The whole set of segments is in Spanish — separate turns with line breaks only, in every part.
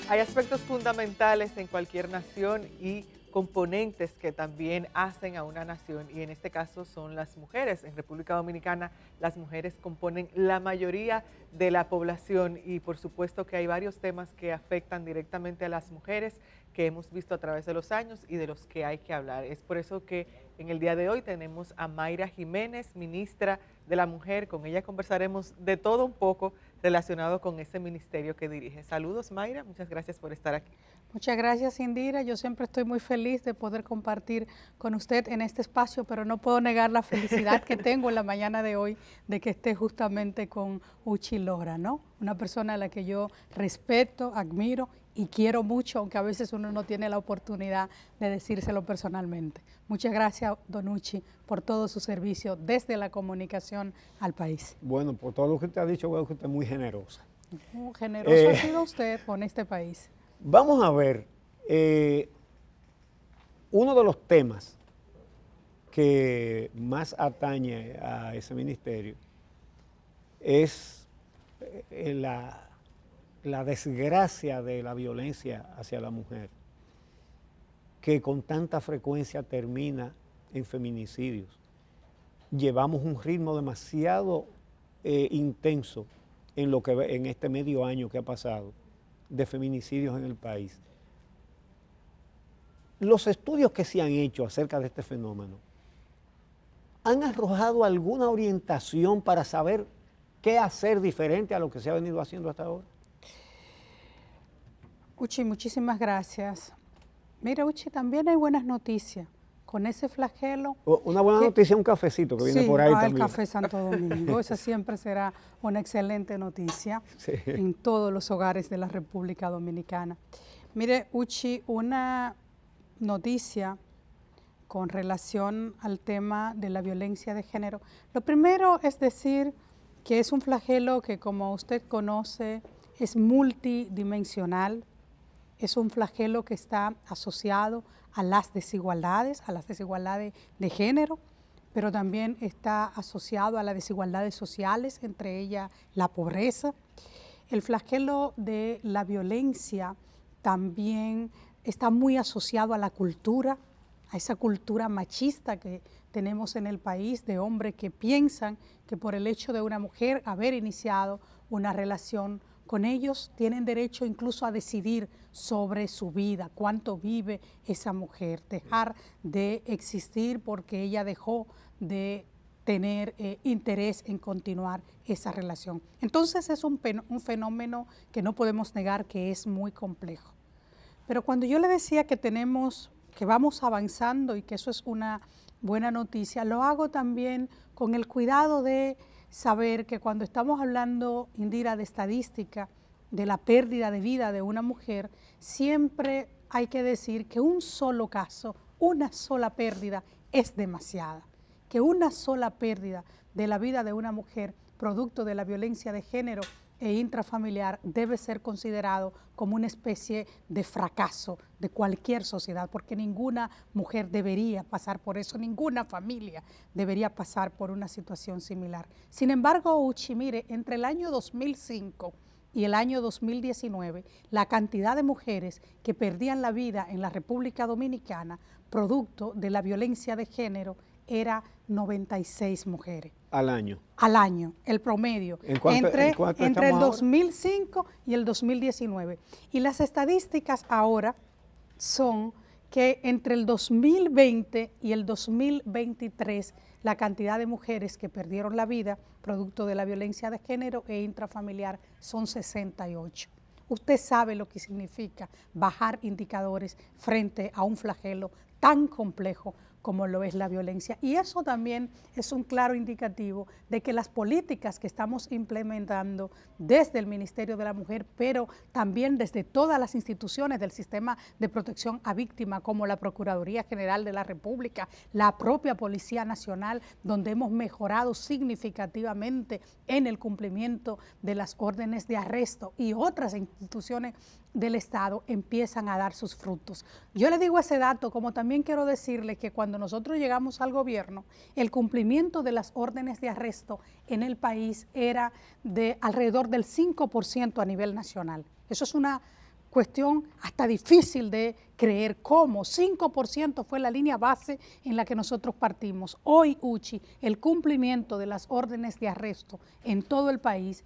Hay aspectos fundamentales en cualquier nación y componentes que también hacen a una nación, y en este caso son las mujeres. En República Dominicana las mujeres componen la mayoría de la población y por supuesto que hay varios temas que afectan directamente a las mujeres que hemos visto a través de los años y de los que hay que hablar. Es por eso que en el día de hoy tenemos a Mayra Jiménez, ministra de la Mujer. Con ella conversaremos de todo un poco relacionado con ese ministerio que dirige. Saludos, Mayra, muchas gracias por estar aquí.
Muchas gracias, Indira. Yo siempre estoy muy feliz de poder compartir con usted en este espacio, pero no puedo negar la felicidad que tengo en la mañana de hoy de que esté justamente con Uchi Lora, ¿no? Una persona a la que yo respeto, admiro y quiero mucho, aunque a veces uno no tiene la oportunidad de decírselo personalmente. Muchas gracias, don Uchi, por todo su servicio desde la comunicación al país.
Bueno, por todo lo que usted ha dicho, veo que usted es muy generosa.
Generoso ha sido usted con este país.
Vamos a ver, uno de los temas que más atañe a ese ministerio es la desgracia de la violencia hacia la mujer, que con tanta frecuencia termina en feminicidios. Llevamos un ritmo demasiado intenso en este medio año que ha pasado de feminicidios en el país. Los estudios que se han hecho acerca de este fenómeno han arrojado alguna orientación para saber qué hacer diferente a lo que se ha venido haciendo hasta ahora.
Uchi, muchísimas gracias. Mira, Uchi, también hay buenas noticias. Con ese flagelo...
Una buena noticia, un cafecito que viene por ahí también.
El café Santo Domingo, esa siempre será una excelente noticia en todos los hogares de la República Dominicana. Mire, Uchi, una noticia con relación al tema de la violencia de género. Lo primero es decir que es un flagelo que, como usted conoce, es multidimensional. Es un flagelo que está asociado a las desigualdades de género, pero también está asociado a las desigualdades sociales, entre ellas la pobreza. El flagelo de la violencia también está muy asociado a la cultura, a esa cultura machista que tenemos en el país, de hombres que piensan que por el hecho de una mujer haber iniciado una relación con ellos, tienen derecho incluso a decidir sobre su vida, cuánto vive esa mujer, dejar de existir porque ella dejó de tener interés en continuar esa relación. Entonces es un fenómeno que no podemos negar que es muy complejo. Pero cuando yo le decía que vamos avanzando y que eso es una buena noticia, lo hago también con el cuidado de saber que cuando estamos hablando, Indira, de estadística, de la pérdida de vida de una mujer, siempre hay que decir que un solo caso, una sola pérdida es demasiada, que una sola pérdida de la vida de una mujer producto de la violencia de género e intrafamiliar debe ser considerado como una especie de fracaso de cualquier sociedad, porque ninguna mujer debería pasar por eso, ninguna familia debería pasar por una situación similar. Sin embargo, Uchi, mire, entre el año 2005 y el año 2019, la cantidad de mujeres que perdían la vida en la República Dominicana producto de la violencia de género era 96 mujeres.
Al año.
Al año, el promedio, entre el 2005 y el 2019. Y las estadísticas ahora son que entre el 2020 y el 2023, la cantidad de mujeres que perdieron la vida producto de la violencia de género e intrafamiliar son 68. Usted sabe lo que significa bajar indicadores frente a un flagelo tan complejo como lo es la violencia. Y eso también es un claro indicativo de que las políticas que estamos implementando desde el Ministerio de la Mujer, pero también desde todas las instituciones del sistema de protección a víctimas, como la Procuraduría General de la República, la propia Policía Nacional, donde hemos mejorado significativamente en el cumplimiento de las órdenes de arresto, y otras instituciones del Estado empiezan a dar sus frutos. Yo le digo ese dato, como también quiero decirle que cuando nosotros llegamos al gobierno, el cumplimiento de las órdenes de arresto en el país era de alrededor del 5% a nivel nacional. Eso es una cuestión hasta difícil de creer cómo 5% fue la línea base en la que nosotros partimos. Hoy, Uchi, el cumplimiento de las órdenes de arresto en todo el país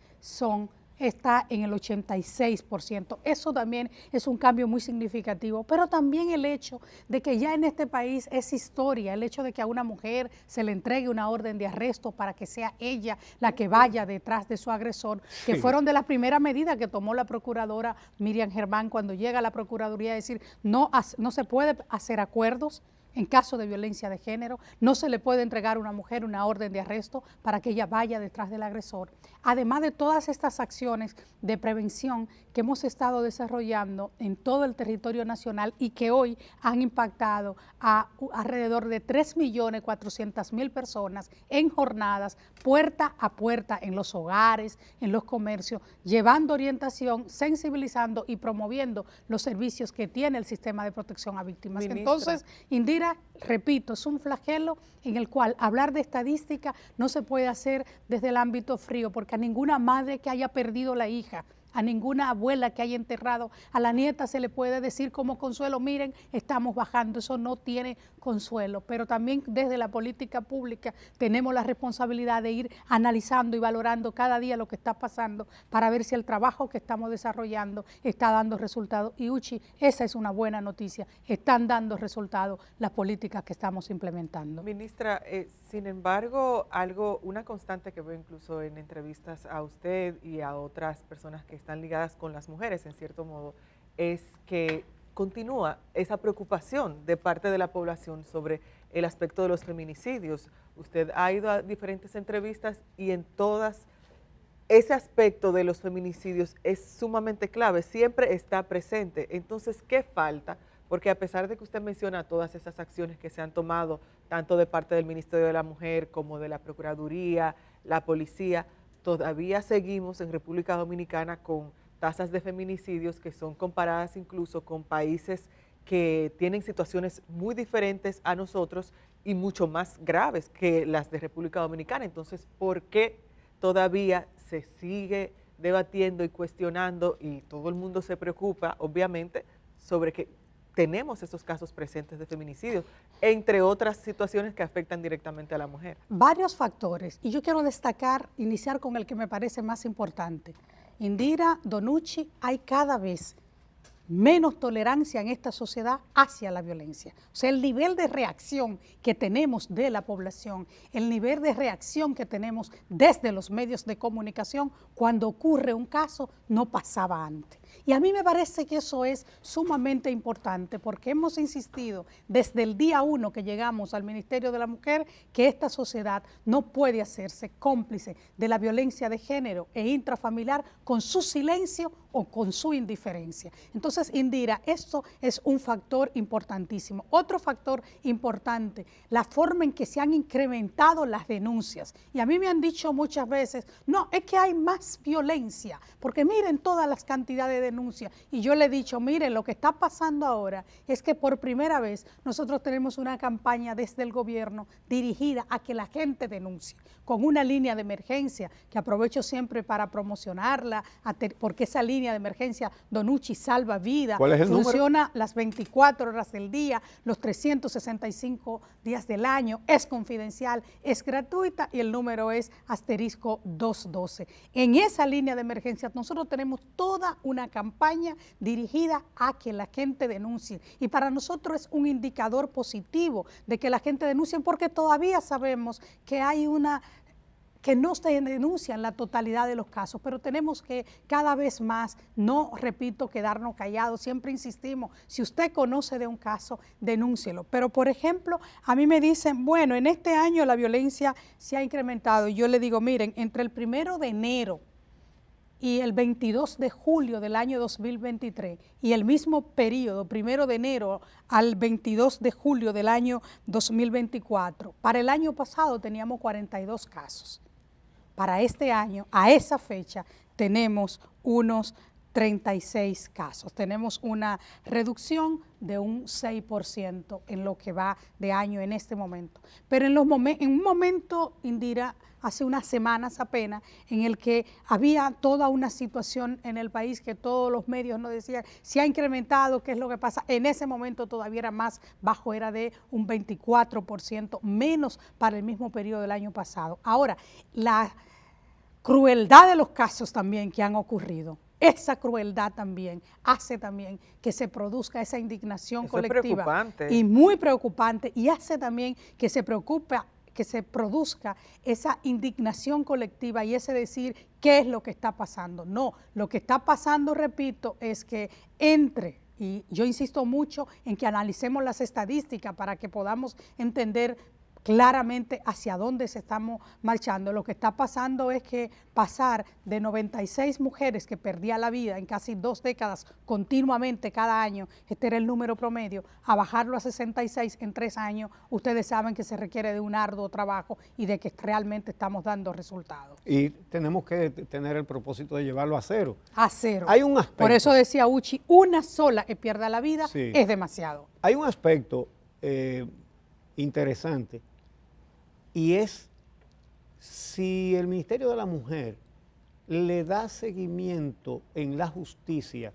está en el 86%. Eso también es un cambio muy significativo, pero también el hecho de que ya en este país es historia, el hecho de que a una mujer se le entregue una orden de arresto para que sea ella la que vaya detrás de su agresor, que fueron de las primeras medidas que tomó la procuradora Miriam Germán cuando llega a la Procuraduría a decir no se puede hacer acuerdos en caso de violencia de género, no se le puede entregar a una mujer una orden de arresto para que ella vaya detrás del agresor. Además de todas estas acciones de prevención que hemos estado desarrollando en todo el territorio nacional y que hoy han impactado a alrededor de 3.400.000 personas en jornadas puerta a puerta en los hogares, en los comercios, llevando orientación, sensibilizando y promoviendo los servicios que tiene el sistema de protección a víctimas.
Ministra.
Entonces, Indira, repito, es un flagelo en el cual hablar de estadística no se puede hacer desde el ámbito frío, porque a ninguna madre que haya perdido la hija, a ninguna abuela que haya enterrado a la nieta se le puede decir como consuelo, miren, estamos bajando, eso no tiene consuelo, pero también desde la política pública tenemos la responsabilidad de ir analizando y valorando cada día lo que está pasando para ver si el trabajo que estamos desarrollando está dando resultados. Y Uchi, esa es una buena noticia, están dando resultados las políticas que estamos implementando.
Ministra, sin embargo, una constante que veo incluso en entrevistas a usted y a otras personas que están ligadas con las mujeres, en cierto modo, es que continúa esa preocupación de parte de la población sobre el aspecto de los feminicidios. Usted ha ido a diferentes entrevistas y en todas ese aspecto de los feminicidios es sumamente clave, siempre está presente. Entonces, ¿qué falta? Porque a pesar de que usted menciona todas esas acciones que se han tomado, tanto de parte del Ministerio de la Mujer como de la Procuraduría, la Policía, todavía seguimos en República Dominicana con tasas de feminicidios que son comparadas incluso con países que tienen situaciones muy diferentes a nosotros y mucho más graves que las de República Dominicana. Entonces, ¿por qué todavía se sigue debatiendo y cuestionando y todo el mundo se preocupa, obviamente, sobre que tenemos esos casos presentes de feminicidio, entre otras situaciones que afectan directamente a la mujer?
Varios factores, y yo quiero iniciar con el que me parece más importante. Indira, Don Uchi, hay cada vez menos tolerancia en esta sociedad hacia la violencia. O sea, el nivel de reacción que tenemos de la población, el nivel de reacción que tenemos desde los medios de comunicación cuando ocurre un caso, no pasaba antes. Y a mí me parece que eso es sumamente importante porque hemos insistido desde el día 1 que llegamos al Ministerio de la Mujer que esta sociedad no puede hacerse cómplice de la violencia de género e intrafamiliar con su silencio o con su indiferencia. Entonces, Indira, esto es un factor importantísimo. Otro factor importante, la forma en que se han incrementado las denuncias. Y a mí me han dicho muchas veces, no, es que hay más violencia, porque miren todas las cantidades de denuncias. Y yo le he dicho, miren, lo que está pasando ahora es que por primera vez nosotros tenemos una campaña desde el gobierno dirigida a que la gente denuncie, con una línea de emergencia, que aprovecho siempre para promocionarla, porque esa línea de emergencia Don Uchi salva vida.
¿Cuál es el número?
Funciona las 24 horas del día, los 365 días del año, es confidencial, es gratuita y el número es *212. En esa línea de emergencia nosotros tenemos toda una campaña dirigida a que la gente denuncie y para nosotros es un indicador positivo de que la gente denuncie porque todavía sabemos que hay que no se denuncian la totalidad de los casos, pero tenemos que cada vez más, no repito, quedarnos callados, siempre insistimos, si usted conoce de un caso, denúncielo. Pero, por ejemplo, a mí me dicen, bueno, en este año la violencia se ha incrementado, y yo le digo, miren, entre el 1 de enero y el 22 de julio del año 2023, y el mismo periodo, 1 de enero al 22 de julio del año 2024, para el año pasado teníamos 42 casos. Para este año, a esa fecha, tenemos unos 36 casos. Tenemos una reducción de un 6% en lo que va de año en este momento. Pero en un momento, Indira, hace unas semanas apenas, en el que había toda una situación en el país que todos los medios nos decían, se ha incrementado, ¿qué es lo que pasa? En ese momento todavía era más bajo, era de un 24% menos para el mismo periodo del año pasado. Ahora, la crueldad de los casos también que han ocurrido, esa crueldad también hace también que se produzca esa indignación colectiva y muy preocupante, y hace también que se produzca esa indignación colectiva y ese decir qué es lo que está pasando. No, lo que está pasando, repito, es que y yo insisto mucho en que analicemos las estadísticas para que podamos entender claramente hacia dónde se estamos marchando. Lo que está pasando es que pasar de 96 mujeres que perdían la vida en casi 2 décadas continuamente cada año, este era el número promedio, a bajarlo a 66 en 3 años, ustedes saben que se requiere de un arduo trabajo y de que realmente estamos dando resultados.
Y tenemos que tener el propósito de llevarlo a cero.
A cero.
Hay un aspecto.
Por eso decía Uchi, una sola que pierda la vida es demasiado.
Hay un aspecto interesante, y es si el Ministerio de la Mujer le da seguimiento en la justicia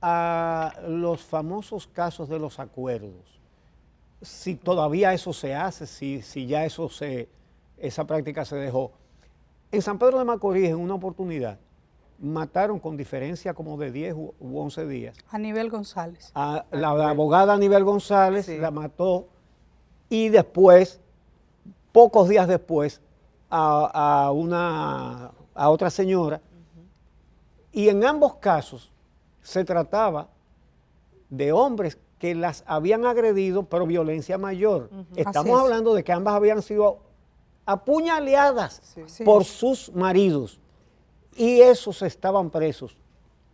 a los famosos casos de los acuerdos, si todavía eso se hace, si ya esa práctica se dejó. En San Pedro de Macorís, en una oportunidad, mataron con diferencia como de 10 u 11 días.
Aníbal González.
A la abogada Aníbal González, la mató, y después, pocos días después, a otra señora, y en ambos casos se trataba de hombres que las habían agredido, pero violencia mayor. Estamos hablando de que ambas habían sido apuñaleadas por sus maridos, y esos estaban presos.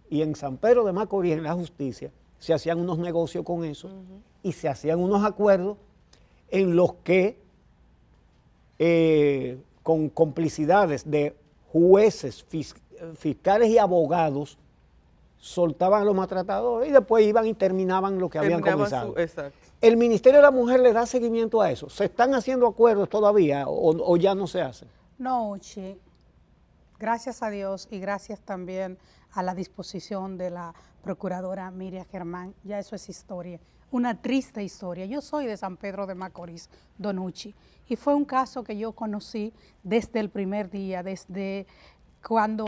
Y en San Pedro de Macorís, en la justicia, se hacían unos negocios con eso, y se hacían unos acuerdos en los que con complicidades de jueces, fiscales y abogados, soltaban a los maltratadores y después iban y terminaban lo que habían comenzado. ¿El Ministerio de la Mujer le da seguimiento a eso? ¿Se están haciendo acuerdos todavía o ya no se hacen?
No, Uchi. Gracias a Dios y gracias también a la disposición de la procuradora Miriam Germán, ya eso es historia, una triste historia. Yo soy de San Pedro de Macorís, Don Uchi, y fue un caso que yo conocí desde el primer día, desde cuando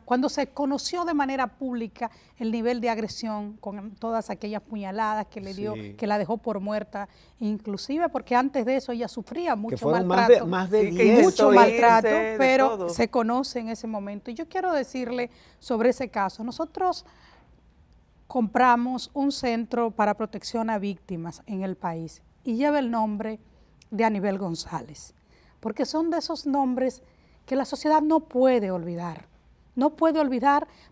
cuando se conoció de manera pública el nivel de agresión con todas aquellas puñaladas que le dio, que la dejó por muerta, inclusive porque antes de eso ella sufría mucho maltrato,
más de 10,
mucho maltrato, pero se conoce en ese momento. Y yo quiero decirle sobre ese caso, nosotros compramos un centro para protección a víctimas en el país y lleva el nombre de Aníbal González, porque son de esos nombres que la sociedad no puede olvidar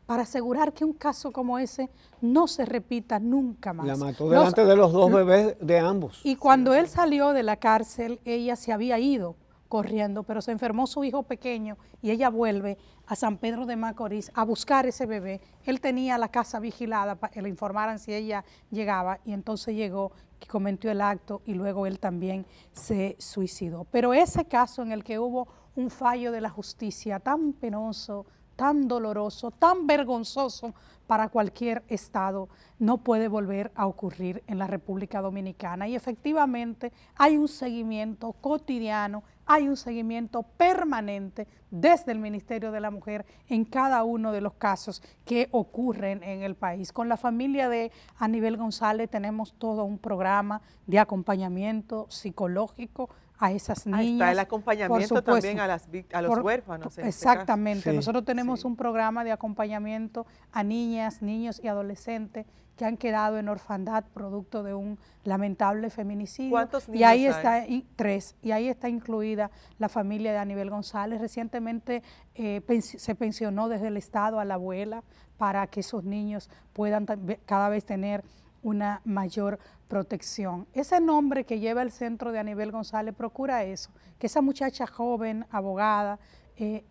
para asegurar que un caso como ese no se repita nunca más.
La mató delante de los 2 bebés de ambos.
Y cuando él salió de la cárcel, ella se había ido corriendo, pero se enfermó su hijo pequeño y ella vuelve a San Pedro de Macorís a buscar ese bebé. Él tenía la casa vigilada para que le informaran si ella llegaba y entonces llegó, que cometió el acto y luego él también se suicidó. Pero ese caso en el que hubo un fallo de la justicia tan penoso, tan doloroso, tan vergonzoso para cualquier estado, no puede volver a ocurrir en la República Dominicana. Y efectivamente hay un seguimiento cotidiano, hay un seguimiento permanente desde el Ministerio de la Mujer en cada uno de los casos que ocurren en el país. Con la familia de Aníbal González tenemos todo un programa de acompañamiento psicológico a esas niñas.
Ahí está el acompañamiento también a los huérfanos.
Exactamente. Nosotros tenemos un programa de acompañamiento a niñas, niños y adolescentes que han quedado en orfandad producto de un lamentable feminicidio.
¿Cuántos niños
y ahí
hay?
3, y ahí está incluida la familia de Aníbal González. Recientemente se pensionó desde el Estado a la abuela para que esos niños puedan cada vez tener una mayor protección. Ese nombre que lleva el centro de Aníbal González procura eso, que esa muchacha joven, abogada,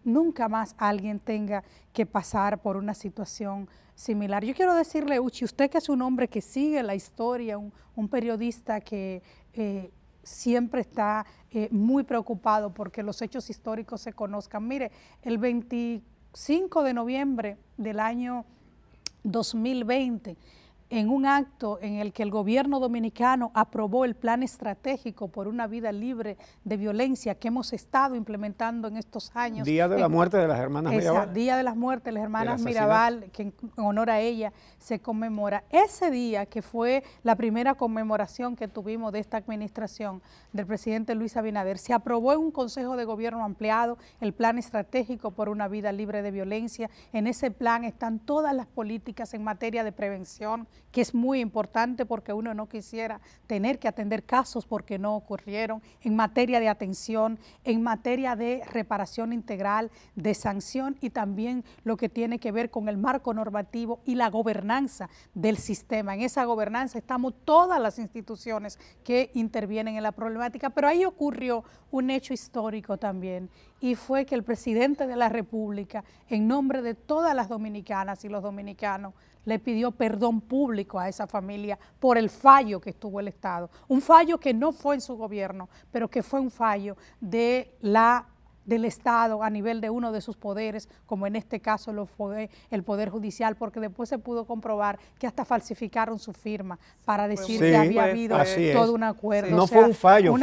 nunca más alguien tenga que pasar por una situación similar. Yo quiero decirle, Uchi, usted que es un hombre que sigue la historia, un periodista que siempre está muy preocupado porque los hechos históricos se conozcan. Mire, el 25 de noviembre del año 2020, en un acto en el que el gobierno dominicano aprobó el plan estratégico por una vida libre de violencia que hemos estado implementando en estos años.
Día de la muerte de las hermanas Mirabal.
Día de las muertes de las hermanas Mirabal, que en honor a ella se conmemora. Ese día, que fue la primera conmemoración que tuvimos de esta administración del presidente Luis Abinader, se aprobó en un Consejo de Gobierno ampliado el plan estratégico por una vida libre de violencia. En ese plan están todas las políticas en materia de prevención, que es muy importante porque uno no quisiera tener que atender casos porque no ocurrieron, en materia de atención, en materia de reparación integral, de sanción y también lo que tiene que ver con el marco normativo y la gobernanza del sistema. En esa gobernanza estamos todas las instituciones que intervienen en la problemática, pero ahí ocurrió un hecho histórico también, y fue que el presidente de la República, en nombre de todas las dominicanas y los dominicanos, le pidió perdón público a esa familia por el fallo que tuvo el Estado. Un fallo que no fue en su gobierno, pero que fue un fallo del Estado a nivel de uno de sus poderes, como en este caso lo fue el Poder Judicial, porque después se pudo comprobar que hasta falsificaron su firma para decir que había habido todo un acuerdo.
No, o sea, fue un fallo,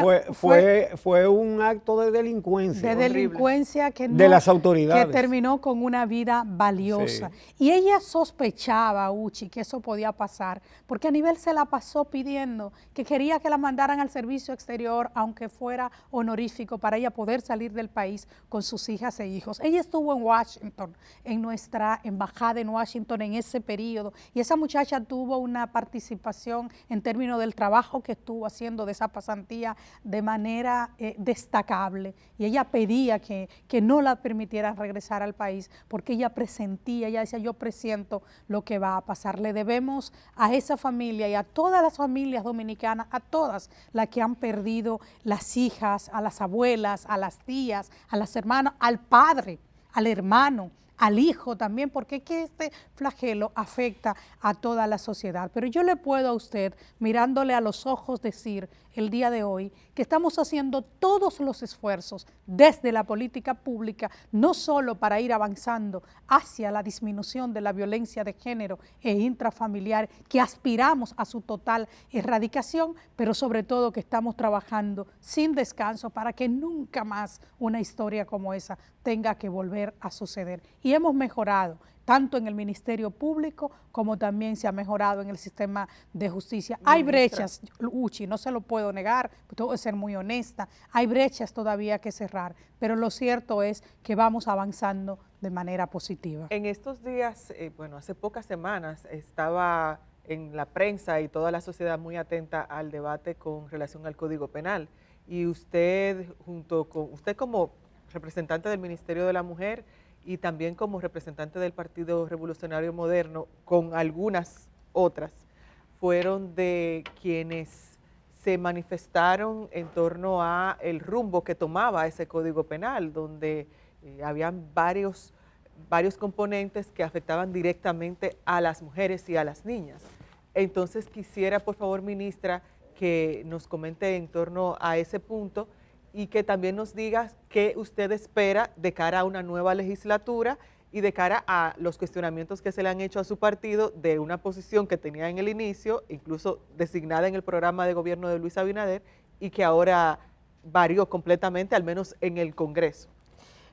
fue un acto de delincuencia.
De delincuencia que no,
de las autoridades.
Que terminó con una vida valiosa. Sí. Y ella sospechaba, Uchi, que eso podía pasar, porque Aníbal se la pasó pidiendo que quería que la mandaran al servicio exterior, aunque fuera honorífico, para ella poder salir del país con sus hijas e hijos. Ella estuvo en Washington, en nuestra embajada en Washington en ese periodo, y esa muchacha tuvo una participación en términos del trabajo que estuvo haciendo de esa pasantía de manera destacable, y ella pedía que no la permitieran regresar al país porque ella presentía, ella decía, yo presiento lo que va a pasar. Le debemos a esa familia y a todas las familias dominicanas, a todas las que han perdido las hijas, a las abuelas, a las tías, a las hermanas, al padre, al hermano, al hijo también, porque es que este flagelo afecta a toda la sociedad. Pero yo le puedo a usted, mirándole a los ojos, decir el día de hoy que estamos haciendo todos los esfuerzos desde la política pública, no solo para ir avanzando hacia la disminución de la violencia de género e intrafamiliar, que aspiramos a su total erradicación, pero sobre todo que estamos trabajando sin descanso para que nunca más una historia como esa tenga que volver a suceder. Y hemos mejorado tanto en el Ministerio Público como también se ha mejorado en el sistema de justicia. Hay brechas, Uchi, no se lo puedo negar, tengo que ser muy honesta, hay brechas todavía que cerrar, pero lo cierto es que vamos avanzando de manera positiva.
En estos días, bueno, hace pocas semanas estaba en la prensa y toda la sociedad muy atenta al debate con relación al Código Penal, y usted, usted como representante del Ministerio de la Mujer y también como representante del Partido Revolucionario Moderno, con algunas otras, fueron de quienes se manifestaron en torno a el rumbo que tomaba ese Código Penal, donde habían varios componentes que afectaban directamente a las mujeres y a las niñas. Entonces quisiera, por favor, ministra, que nos comente en torno a ese punto y que también nos diga qué usted espera de cara a una nueva legislatura y de cara a los cuestionamientos que se le han hecho a su partido de una posición que tenía en el inicio, incluso designada en el programa de gobierno de Luis Abinader, y que ahora varió completamente, al menos en el Congreso.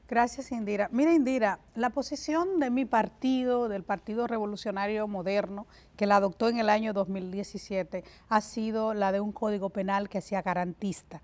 Gracias, Indira. Mira, Indira, la posición de mi partido, del Partido Revolucionario Moderno, que la adoptó en el año 2017, ha sido la de un código penal que sea garantista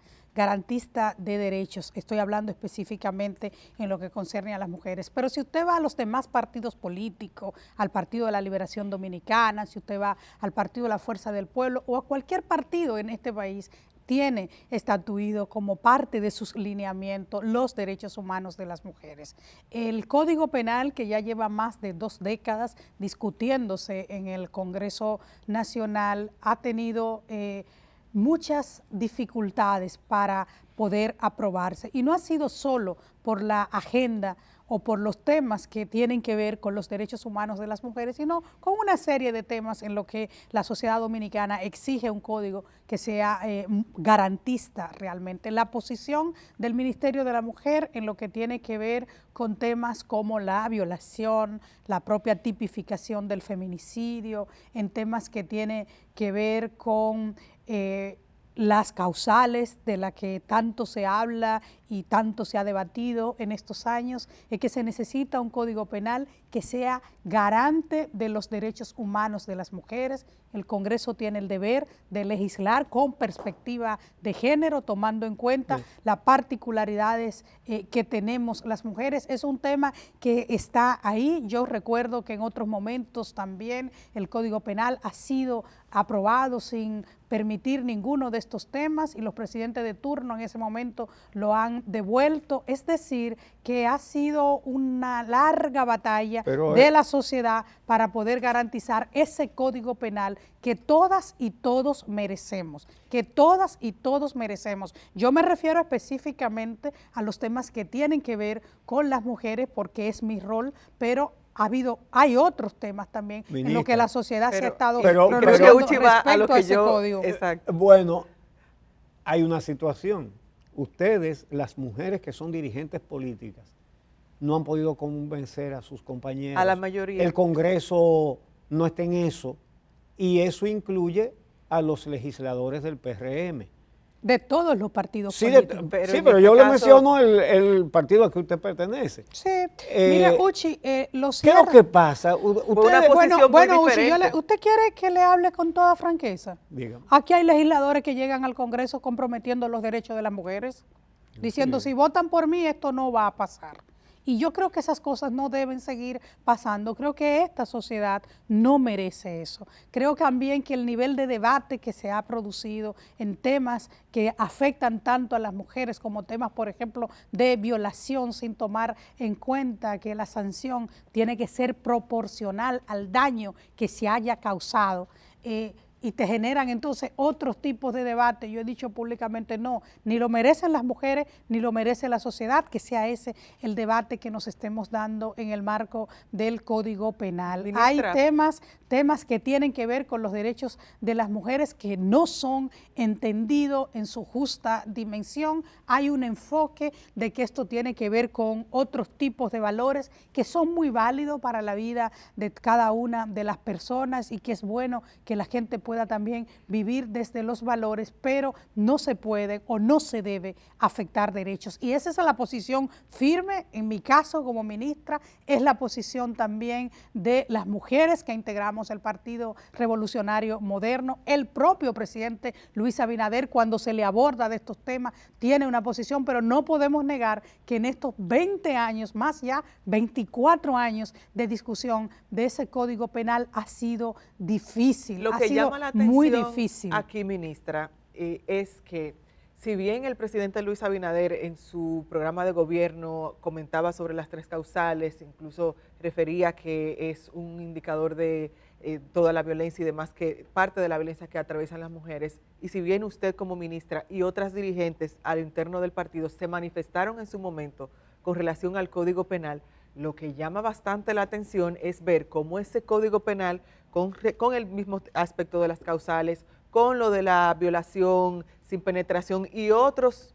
de derechos. Estoy hablando específicamente en lo que concierne a las mujeres. Pero si usted va a los demás partidos políticos, al Partido de la Liberación Dominicana, si usted va al Partido de la Fuerza del Pueblo o a cualquier partido en este país, tiene estatuido como parte de sus lineamientos los derechos humanos de las mujeres. El Código Penal, que ya lleva más de 2 décadas discutiéndose en el Congreso Nacional, ha tenido muchas dificultades para poder aprobarse. Y no ha sido solo por la agenda o por los temas que tienen que ver con los derechos humanos de las mujeres, sino con una serie de temas en lo que la sociedad dominicana exige un código que sea garantista realmente. La posición del Ministerio de la Mujer en lo que tiene que ver con temas como la violación, la propia tipificación del feminicidio, en temas que tiene que ver con las causales de las que tanto se habla y tanto se ha debatido en estos años, es que se necesita un código penal que sea garante de los derechos humanos de las mujeres. El Congreso tiene el deber de legislar con perspectiva de género, tomando en cuenta las particularidades que tenemos las mujeres. Es un tema que está ahí. Yo recuerdo que en otros momentos también el Código Penal ha sido aprobado sin permitir ninguno de estos temas y los presidentes de turno en ese momento lo han devuelto. Es decir, que ha sido una larga batalla de la sociedad para poder garantizar ese Código Penal que todas y todos merecemos, Yo me refiero específicamente a los temas que tienen que ver con las mujeres porque es mi rol, pero hay otros temas también, Ministra, en lo que la sociedad se ha estado pronunciando respecto a ese código.
Exacto. Bueno, hay una situación. Ustedes, las mujeres que son dirigentes políticas, no han podido convencer a sus compañeros.
A la mayoría.
El Congreso no está en eso, y eso incluye a los legisladores del PRM.
De todos los partidos políticos.
Pero yo le menciono el partido al que usted pertenece.
Sí, mira, Uchi,
¿qué es lo que pasa?
Bueno, Uchi, ¿usted quiere que le hable con toda franqueza?
Dígame.
Aquí hay legisladores que llegan al Congreso comprometiendo los derechos de las mujeres, diciendo, si votan por mí, esto no va a pasar. Y yo creo que esas cosas no deben seguir pasando. Creo que esta sociedad no merece eso. Creo también que el nivel de debate que se ha producido en temas que afectan tanto a las mujeres como temas, por ejemplo, de violación, sin tomar en cuenta que la sanción tiene que ser proporcional al daño que se haya causado, y te generan entonces otros tipos de debate. Yo he dicho públicamente no, ni lo merecen las mujeres, ni lo merece la sociedad, que sea ese el debate que nos estemos dando en el marco del Código Penal. Ministra, hay temas que tienen que ver con los derechos de las mujeres que no son entendidos en su justa dimensión. Hay un enfoque de que esto tiene que ver con otros tipos de valores que son muy válidos para la vida de cada una de las personas y que es bueno que la gente pueda también vivir desde los valores, pero no se puede o no se debe afectar derechos. Y esa es la posición firme, en mi caso como ministra, es la posición también de las mujeres que integramos el Partido Revolucionario Moderno. El propio presidente Luis Abinader, cuando se le aborda de estos temas, tiene una posición, pero no podemos negar que en estos 20 años, más ya 24 años de discusión de ese Código Penal ha sido difícil.
Lo que llama la atención
muy difícil
aquí, ministra, es que si bien el presidente Luis Abinader en su programa de gobierno comentaba sobre las 3 causales, incluso refería que es un indicador de toda la violencia y demás, que parte de la violencia que atraviesan las mujeres, y si bien usted como ministra y otras dirigentes al interno del partido se manifestaron en su momento con relación al Código Penal, lo que llama bastante la atención es ver cómo ese Código Penal, con el mismo aspecto de las causales, con lo de la violación sin penetración y otros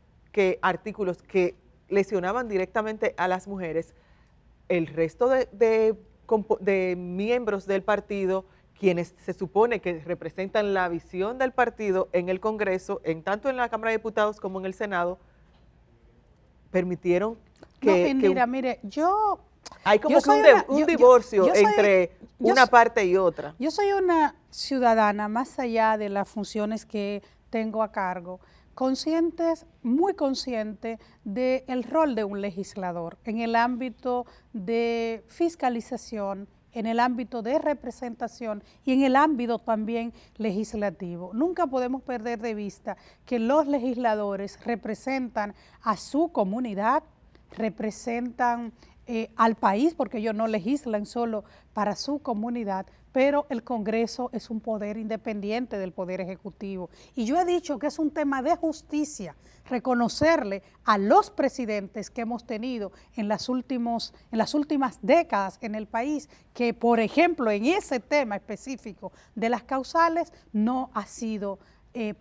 artículos que lesionaban directamente a las mujeres, el resto de miembros del partido, quienes se supone que representan la visión del partido en el Congreso, tanto en la Cámara de Diputados como en el Senado, permitieron que...
Mire, yo...
Hay como que un divorcio entre una parte y otra.
Yo soy una ciudadana, más allá de las funciones que tengo a cargo, muy consciente del rol de un legislador en el ámbito de fiscalización, en el ámbito de representación y en el ámbito también legislativo. Nunca podemos perder de vista que los legisladores representan a su comunidad, representan al país, porque ellos no legislan solo para su comunidad, pero el Congreso es un poder independiente del Poder Ejecutivo. Y yo he dicho que es un tema de justicia reconocerle a los presidentes que hemos tenido en las últimas décadas en el país, que por ejemplo en ese tema específico de las causales no ha sido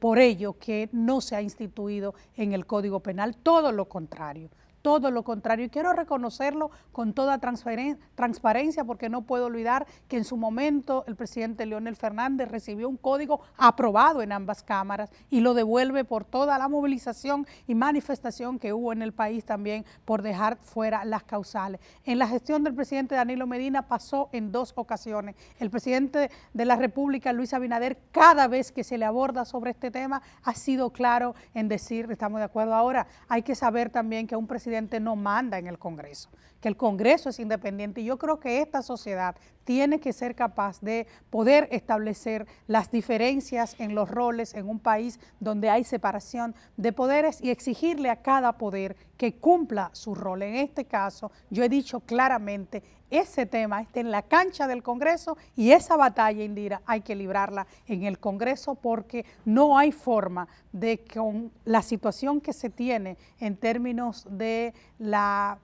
por ello que no se ha instituido en el Código Penal, todo lo contrario. Todo lo contrario, y quiero reconocerlo con toda transparencia, porque no puedo olvidar que en su momento el presidente Leonel Fernández recibió un código aprobado en ambas cámaras y lo devuelve por toda la movilización y manifestación que hubo en el país también por dejar fuera las causales. En la gestión del presidente Danilo Medina pasó en 2 ocasiones. El presidente de la República, Luis Abinader, cada vez que se le aborda sobre este tema, ha sido claro en decir, estamos de acuerdo ahora, hay que saber también que un presidente no manda en el Congreso, que el Congreso es independiente, y yo creo que esta sociedad tiene que ser capaz de poder establecer las diferencias en los roles en un país donde hay separación de poderes y exigirle a cada poder que cumpla su rol. En este caso, yo he dicho claramente, ese tema está en la cancha del Congreso y esa batalla, Indira, hay que librarla en el Congreso, porque no hay forma de, con la situación que se tiene en términos de la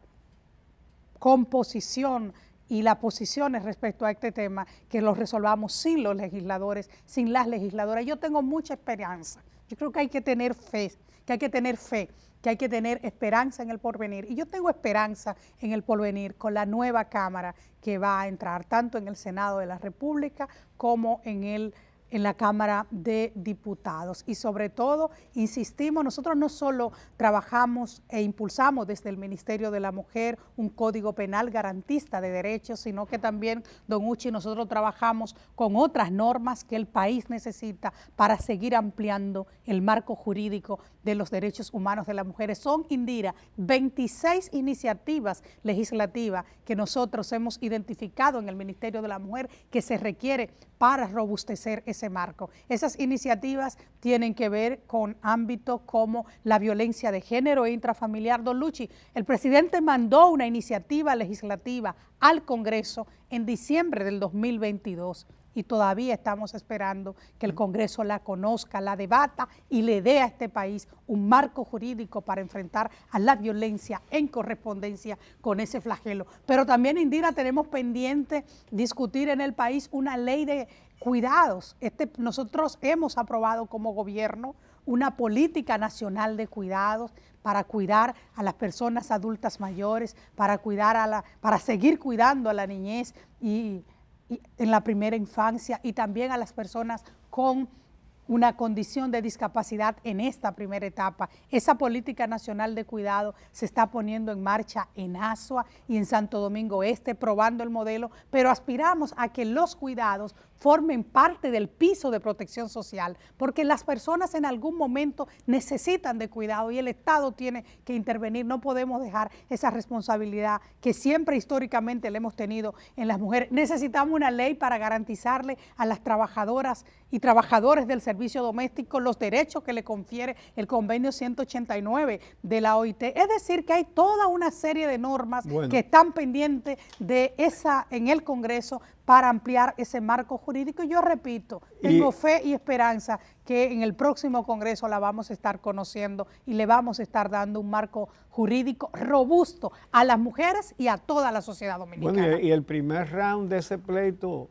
composición y las posiciones respecto a este tema, que lo resolvamos sin los legisladores, sin las legisladoras. Yo tengo mucha esperanza. Yo creo que hay que tener fe, que hay que tener esperanza en el porvenir. Y yo tengo esperanza en el porvenir con la nueva Cámara que va a entrar, tanto en el Senado de la República como en la Cámara de Diputados. Y sobre todo, insistimos, nosotros no solo trabajamos e impulsamos desde el Ministerio de la Mujer un código penal garantista de derechos, sino que también, don Uchi, nosotros trabajamos con otras normas que el país necesita para seguir ampliando el marco jurídico de los derechos humanos de las mujeres. Son, Indira, 26 iniciativas legislativas que nosotros hemos identificado en el Ministerio de la Mujer que se requiere para robustecer ese marco. Esas iniciativas tienen que ver con ámbitos como la violencia de género e intrafamiliar. Don Luchi, el presidente mandó una iniciativa legislativa al Congreso en diciembre del 2022 y todavía estamos esperando que el Congreso la conozca, la debata y le dé a este país un marco jurídico para enfrentar a la violencia en correspondencia con ese flagelo. Pero también, Indira, tenemos pendiente discutir en el país una ley de cuidados. Nosotros hemos aprobado como gobierno una política nacional de cuidados para cuidar a las personas adultas mayores, para seguir cuidando a la niñez y en la primera infancia, y también a las personas con una condición de discapacidad en esta primera etapa. Esa política nacional de cuidado se está poniendo en marcha en Azua y en Santo Domingo Este, probando el modelo, pero aspiramos a que los cuidados formen parte del piso de protección social, porque las personas en algún momento necesitan de cuidado y el Estado tiene que intervenir. No podemos dejar esa responsabilidad que siempre históricamente le hemos tenido en las mujeres. Necesitamos una ley para garantizarle a las trabajadoras y trabajadores del servicio doméstico los derechos que le confiere el convenio 189 de la OIT. Es decir, que hay toda una serie de normas que están pendientes en el Congreso para ampliar ese marco jurídico. Y yo repito, tengo fe y esperanza que en el próximo Congreso la vamos a estar conociendo y le vamos a estar dando un marco jurídico robusto a las mujeres y a toda la sociedad dominicana.
Bueno, y el primer round de ese pleito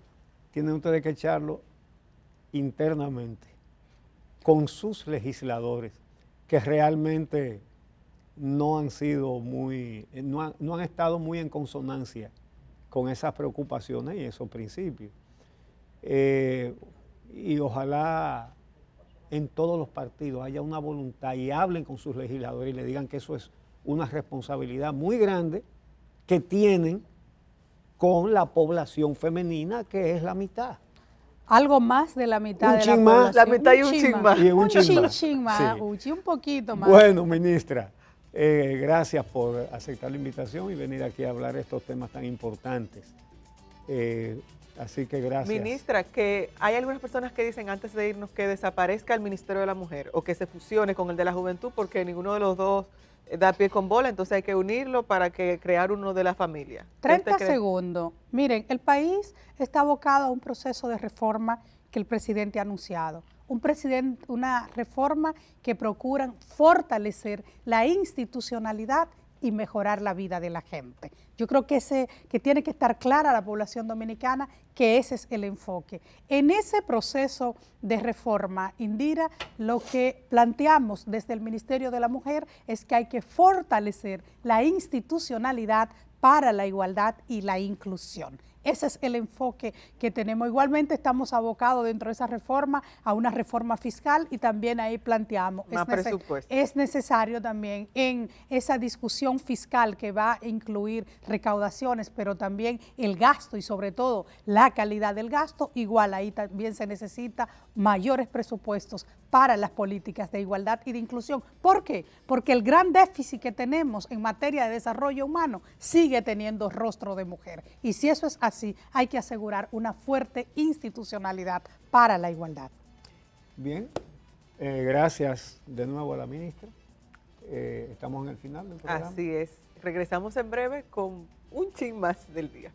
tienen ustedes que echarlo internamente con sus legisladores, que realmente no han sido no han estado muy en consonancia con esas preocupaciones y esos principios. Y ojalá en todos los partidos haya una voluntad y hablen con sus legisladores y le digan que eso es una responsabilidad muy grande que tienen con la población femenina, que es la mitad.
Algo más de la mitad
un
de
chin
la
más,
población.
La mitad y un chin más. Y un
chin más, sí. Un poquito más.
Bueno, ministra, gracias por aceptar la invitación y venir aquí a hablar de estos temas tan importantes. Así que gracias.
Ministra, que hay algunas personas que dicen antes de irnos que desaparezca el Ministerio de la Mujer o que se fusione con el de la Juventud porque ninguno de los dos da pie con bola, entonces hay que unirlo para que crear uno de la familia.
30 segundos. Miren, el país está abocado a un proceso de reforma que el presidente ha anunciado. Una reforma que procuran fortalecer la institucionalidad y mejorar la vida de la gente. Yo creo que tiene que estar clara la población dominicana que ese es el enfoque. En ese proceso de reforma, Indira, lo que planteamos desde el Ministerio de la Mujer es que hay que fortalecer la institucionalidad para la igualdad y la inclusión. Ese es el enfoque que tenemos. Igualmente estamos abocados dentro de esa reforma a una reforma fiscal y también ahí planteamos, es necesario también en esa discusión fiscal que va a incluir recaudaciones, pero también el gasto y sobre todo la calidad del gasto, igual ahí también se necesita mayores presupuestos para las políticas de igualdad y de inclusión. ¿Por qué? Porque el gran déficit que tenemos en materia de desarrollo humano sigue teniendo rostro de mujer. Y si eso es así, hay que asegurar una fuerte institucionalidad para la igualdad.
Bien, gracias de nuevo a la ministra. Estamos en el final del programa.
Así es. Regresamos en breve con un chin más del día.